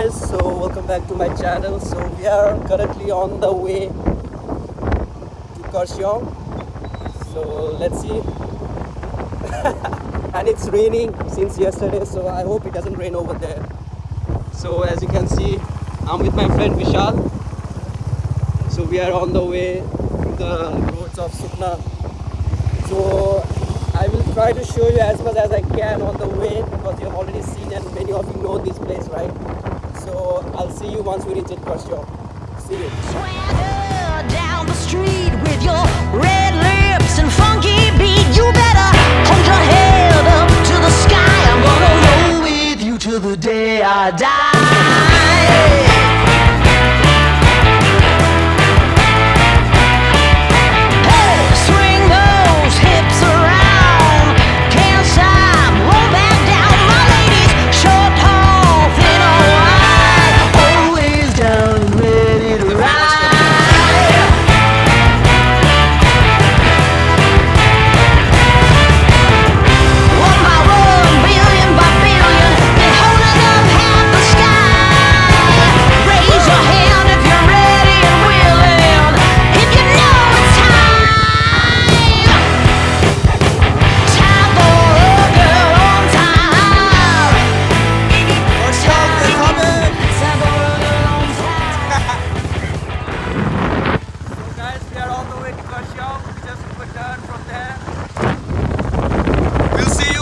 guys, so welcome back to my channel. So we are currently on the way to Kurseong. So let's see. And it's raining since yesterday, so I hope it doesn't rain over there. So as you can see, I'm with my friend Vishal. So we are on the way to the roads of Sukna. So I will try to show you as much as I can on the way, because you have already seen and many of you know this place, right? So I'll see you once we reach at Kurseong. See you. Swagger down the street with your red lips and funky beat. You better hold your head up to the sky. I'm gonna roll with you till the day I die.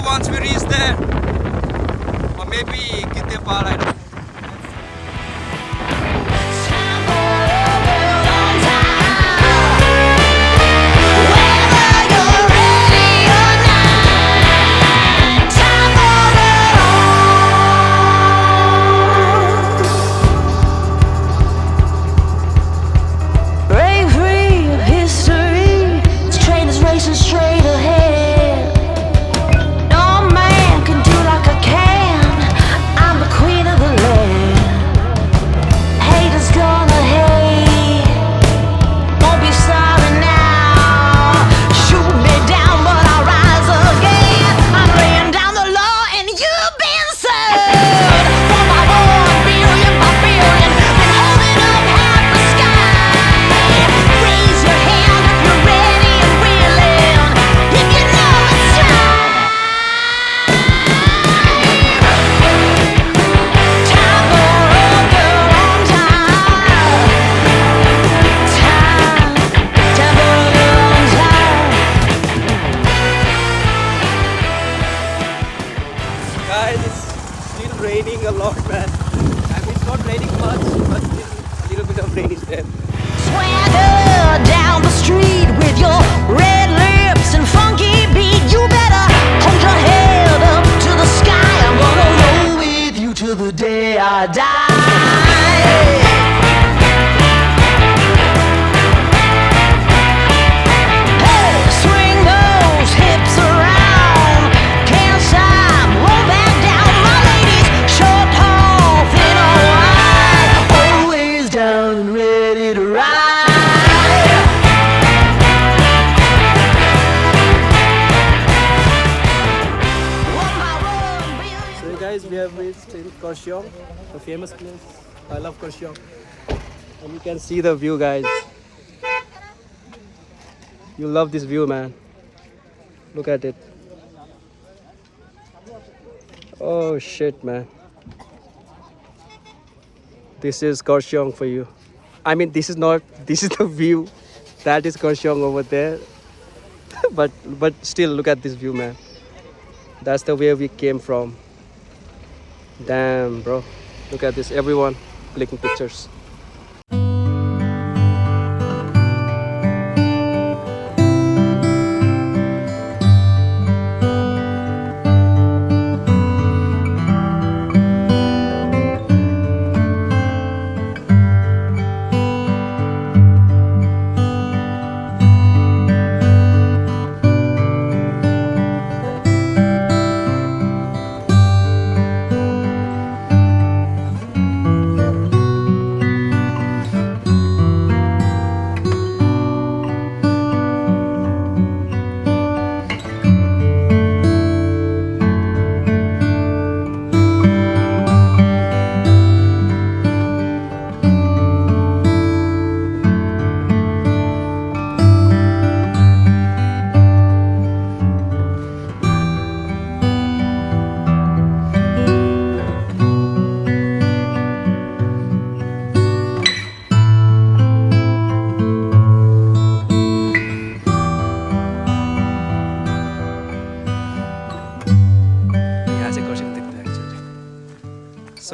Once we reach there, or maybe Kitepal, I don't know. Guys, it's still raining a lot, man. I mean, it's not raining much, but still a little bit of rain is there. Swagger down the street with your red lips and funky beat. You better hold your head up to the sky. I'm gonna roll with you till the day I die. Guys, we have reached in Kurseong, the famous place. I love Kurseong. And you can see the view, guys. You love this view, man. Look at it. Oh shit, man. This is Kurseong for you. I mean, this is the view. That is Kurseong over there. but still, look at this view, man. That's the way we came from. Damn, bro. Look at this. Everyone clicking pictures.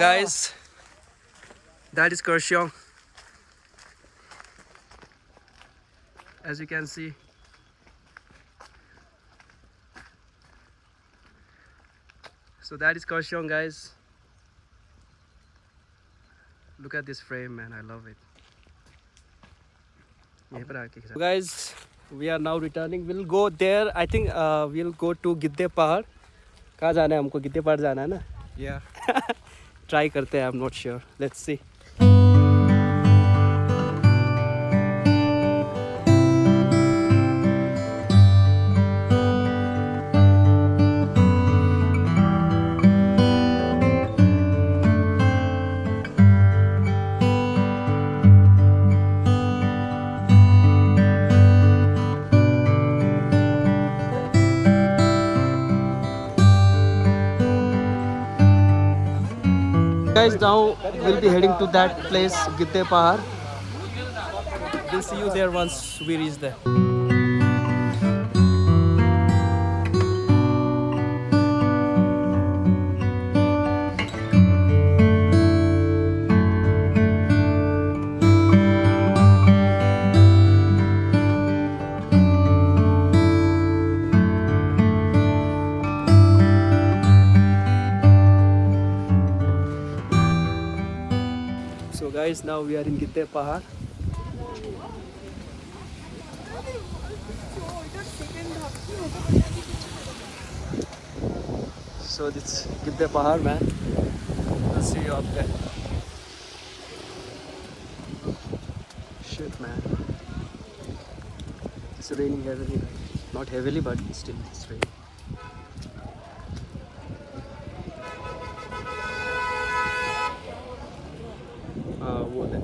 guys, that is Kurseong. As you can see. So that is Kurseong, guys. Look at this frame, man. I love it. So guys, we are now returning. We'll go there. I think we'll go to गिद्धे पहाड़. कहाँ जाना है हमको? गिद्धे पहाड़ जाना है ना? Yeah. Try करते हैं. I'm not sure. Let's see. Guys, now we'll be heading to that place, गिद्धे पहाड़. We'll see you there once we reach there. So guys, now we are in गिद्धे पहाड़. So this गिद्धे पहाड़, man. I'll see you up there. Shit, man. It's raining heavily. Not heavily, but still it's raining. वो है.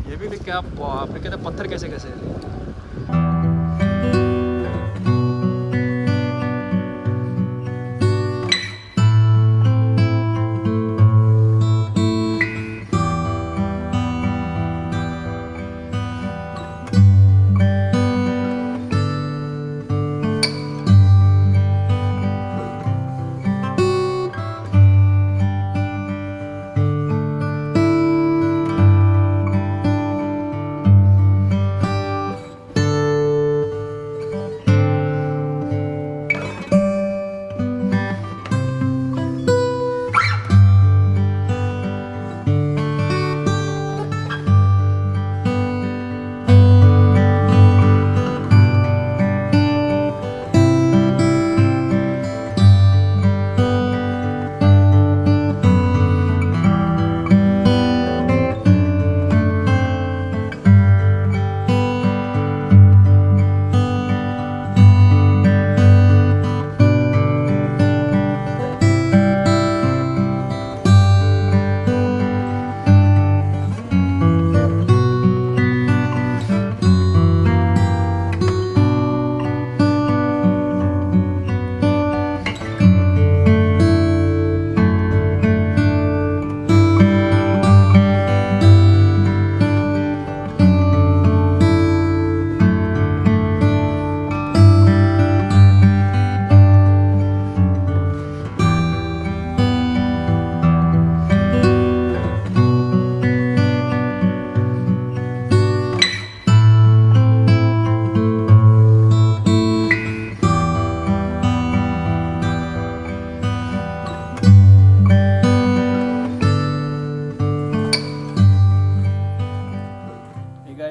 ये भी क्या आपने कहते पत्थर कैसे कैसे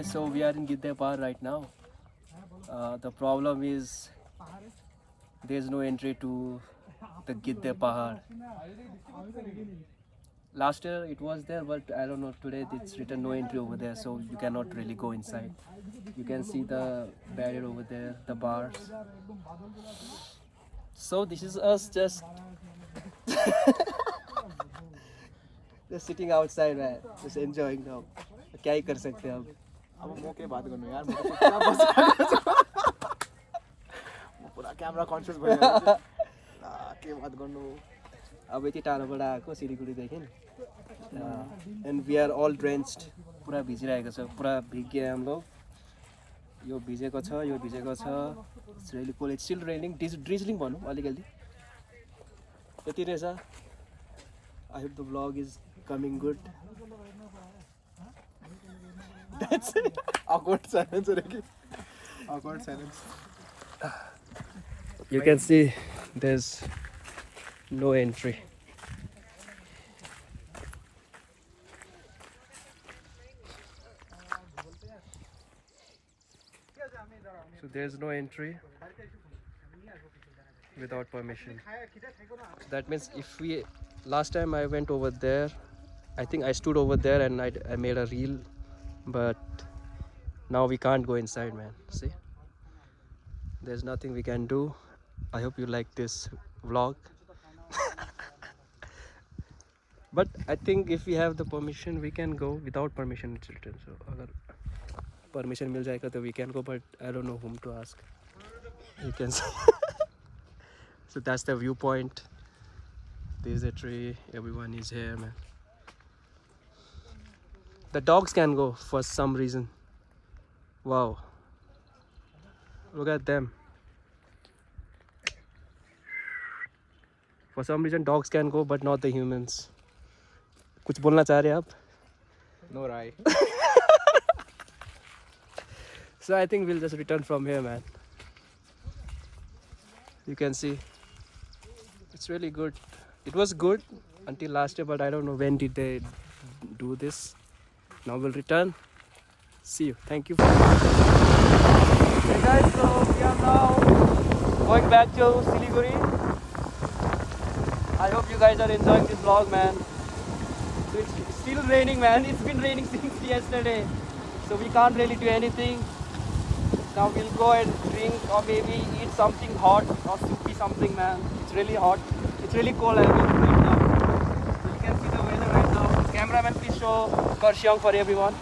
So we are in गिद्धे पहाड़ right now. The problem is there is no entry to the गिद्धे पहाड़. Last year it was there, but I don't know, today it's written no entry over there, so you cannot really go inside. You can see the barrier over there, the bars. So this is us just just sitting outside, man, just enjoying now. क्या ही कर सकते हैं अब मौके बात गर्नु यार, म त चुपचाप बसिरहेको छु. म पुरा क्यामेरा कन्सियस भइरहेको छु. के बात गर्नु. अब यति टाढोबाट आएको सिलिगुडीदेखि एन्ड वी आर अल ड्रेन्च्ड पुरा भिजिरहेको छ पुरा भिगे हम लोग यो भिजेको छ यो भिजेको छ it's really cold it's still raining drizzling भनौँ अलिकति यति रहेछ I hope the vlog is coming good That's it. Awkward silence. Awkward silence. You can see there's no entry. So there's no entry without permission. So that means if we last time I went over there, I think I stood over there and I made a reel, but now we can't go inside, man. See? There's nothing we can do. I hope you like this vlog. But I think if we have the permission, we can go. Without permission, it's written. So, agar permission mil jayega, to we can go. But I don't know whom to ask. You can see. So that's the viewpoint. There's a tree. Everyone is here, man. The dogs can go for some reason. Wow. Look at them. For some reason dogs can go but not the humans. कुछ बोलना चाह रहे हैं आप? No right. So I think we'll just return from here, man. You can see it's really good. It was good until last year, but I don't know when did they do this. Now we'll return. See you. Thank you. Hey guys, so we are now going back to Siliguri. I hope you guys are enjoying this vlog, man. So it's still raining, man. It's been raining since yesterday, so we can't really do anything. Now we'll go and drink or maybe eat something hot or soupy something, man. It's really hot. It's really cold right now. So you can see the weather right now. Cameraman, please show Karshyang for everyone.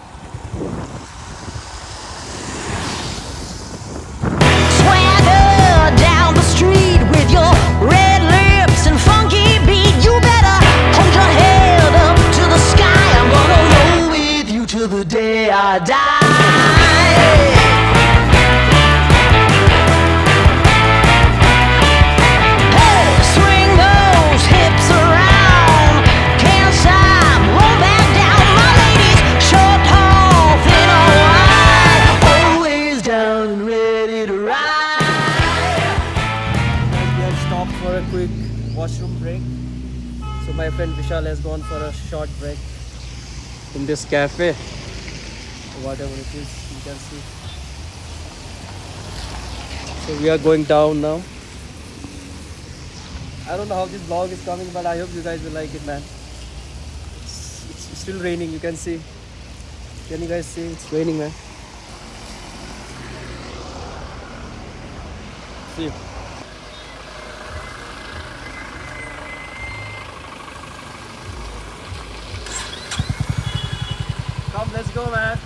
Swagger down the street with your red lips and funky beat. You better hold your head up to the sky. I'm gonna roll with you till the day I die. Hey, swing those hips around. Can't stop, roll back down. My ladies, short, tall, thin or wide, always down and ready to ride. We have stopped for a quick washroom break. So my friend Vishal has gone for a short break in this cafe. Whatever it is, you can see. So we are going down now. I don't know how this vlog is coming, but I hope you guys will like it, man. It's still raining, you can see. Can you guys see? It's raining, man. See. Come, let's go, man.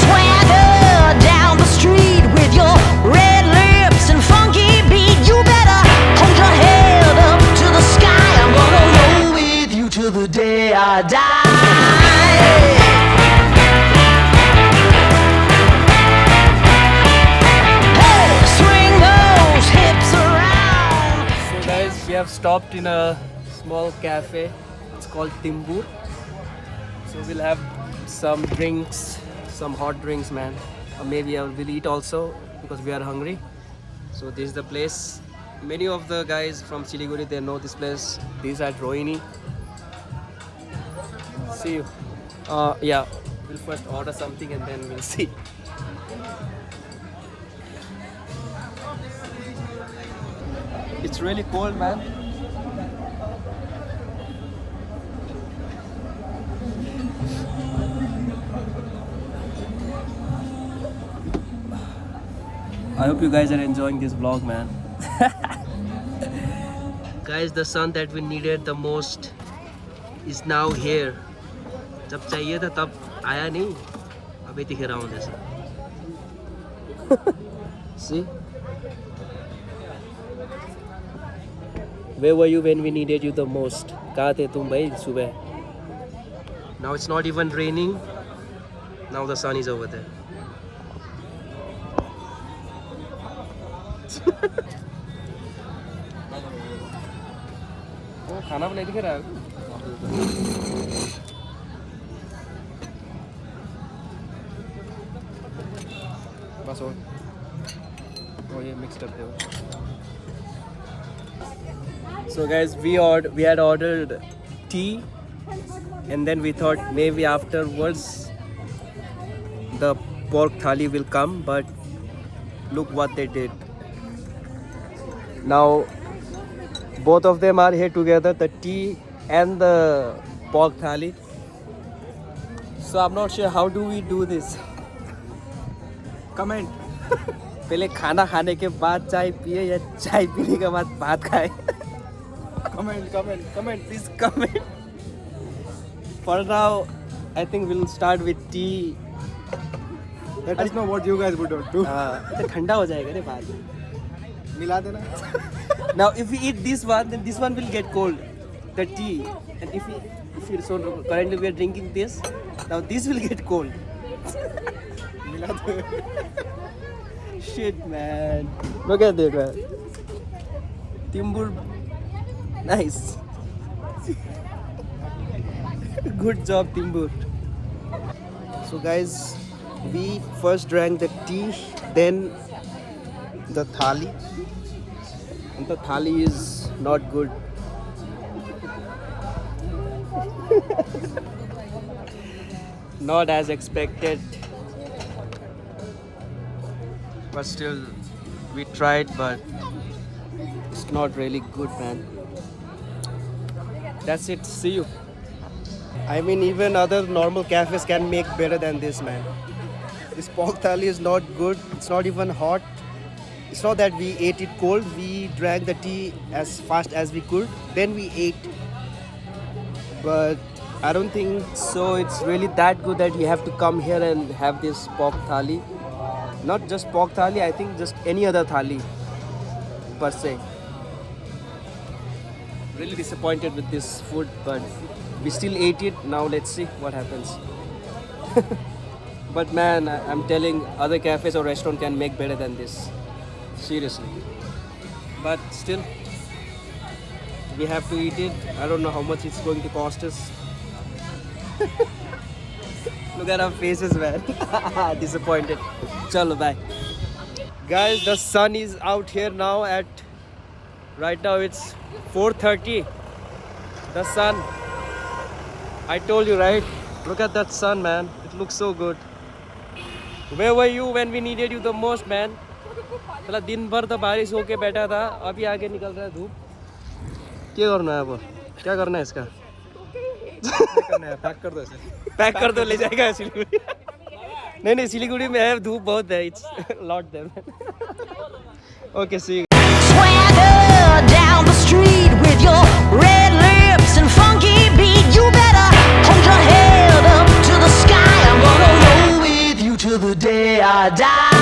Swagger down the street with your red lips and funky beat. You better hold your head up to the sky. I'm gonna roll with you till the day I die. Hey, swing those hips around. So guys, we have stopped in a small cafe. It's called Timbur. So we'll have some drinks, some hot drinks, man. Or maybe we'll eat also because we are hungry. So this is the place. Many of the guys from Siliguri, they know this place. These are Rohini. See you. Yeah, we'll first order something and then we'll see. It's really cold, man. I hope you guys are enjoying this vlog, man. Guys, the sun that we needed the most is now here. जब चाहिए था तब आया नहीं, अब यतिखेर आउँदैछ. See? Where were you when we needed you the most? कहाँ थे तुम भाई सुबह? Now it's not even raining. Now the sun is over there. वो खाना बनाई दिख रहा है? बस और ये mixed up है. So guys, we had ordered tea, and then we thought maybe afterwards the pork thali will come, but look what they did. Now both of them are here together, the tea and the pork thali. So I'm not sure how do we do this. Comment. पहले खाना खाने के बाद चाय पिए या चाय पीने के बाद भात खाए? Comment, please comment. For now, I think we'll start with tea. Let us know what you guys would do. तो ठंडा हो जाएगा रे बाद. मिला देना. Now, if we eat this one, then this one will get cold. The tea, and if we so currently we are drinking this. Now this will get cold. मिला दे. Shit, man. Look at that, man. Timbur. Nice. Good job, Timbur. So, guys, we first drank the tea, then the thali. And the thali is not good. Not as expected. But still, we tried, but it's not really good, man. That's it. See you. I mean, even other normal cafes can make better than this, man. This pork thali is not good. It's not even hot. It's not that we ate it cold. We drank the tea as fast as we could. Then we ate. But I don't think so. It's really that good that you have to come here and have this pork thali. Not just pork thali, I think just any other thali per se. Really disappointed with this food, but we still ate it. Now let's see what happens. But man, I'm telling, other cafes or restaurant can make better than this. Seriously. But still, we have to eat it. I don't know how much it's going to cost us. Look at our faces, man. Disappointed. Chalo, bye. Guys, the sun is out here now at, right now it's 4:30. The sun, I told you, right? Look at that sun, man. It looks so good. Where were you when we needed you the most, man? मतलब दिन भर तो बारिश होके बैठा था, अभी आगे निकल रहा है धूप. क्या करना है अब? क्या करना है इसका? पैक कर दो इसे. पैक कर दो, ले जाएगा सिलीगुड़ी. नहीं सिलीगुड़ी में है, धूप बहुत है. It's lot there. Okay, see you. Swagger down the street with your red lips and funky beat. You better hold your head up to the sky. I'm gonna roll with you till the day I die.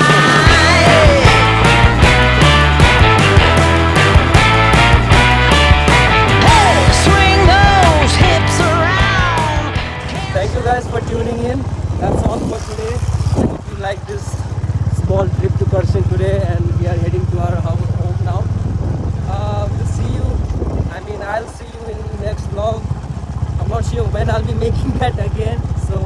Hey, swing those hips around. Thank you guys for tuning in. That's all for today. I hope you like this small trip to Karsan today, and we are heading to our home now. We'll see you. I mean, I'll see you in the next vlog. I'm not sure when I'll be making that again. So